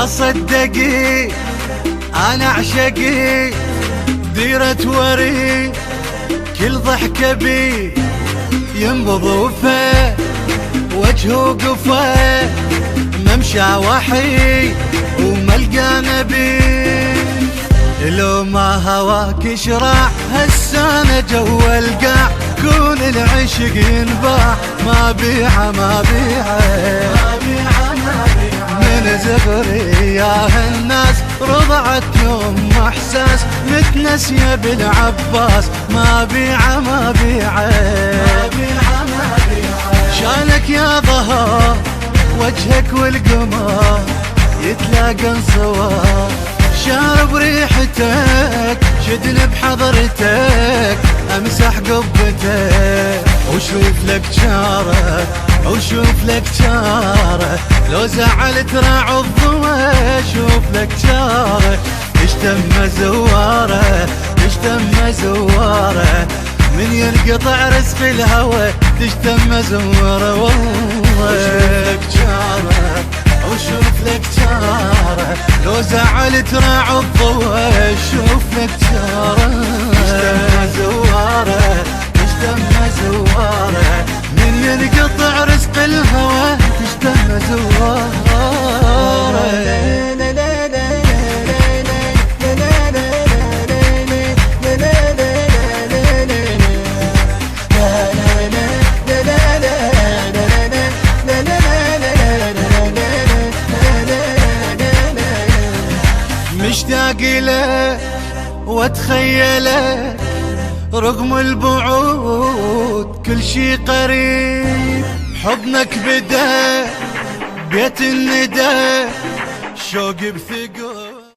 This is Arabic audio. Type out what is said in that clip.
صدقي انا اعشقي ديرة وري كل ضحكة بي ينبض وفا وجهه قفا ممشى وحي وملقى نبي لو ما هواك شراع هالسنة جوا القاع كون العشق ينباع ما بيعه ما بيعه من زغري يا الناس رضعت يوم احساس متنسيه بالعباس ما بيعه ما بيعه شانك يا ظهر وجهك والقمر يتلاقن صور شارب ريحتك شدن بحضرتك امسح قبتك وشوف لك جاره وشوف لك جاره لو زعلت راع الضوى شوف لك جاره تشتم زواره تشتم زواره من ينقطع رزق الهوى تشتم زواره والله وشوف لك جاره وشوف لك جاره لو زعلت راع الضوى شوف لك جاره تشتم زواره تشتم زواره من ينقطع رزق الهوى تشتم زواره مشتاق له واتخيله رغم البعود كل شي قريب حضنك بدا بيت الندى شوق بثقل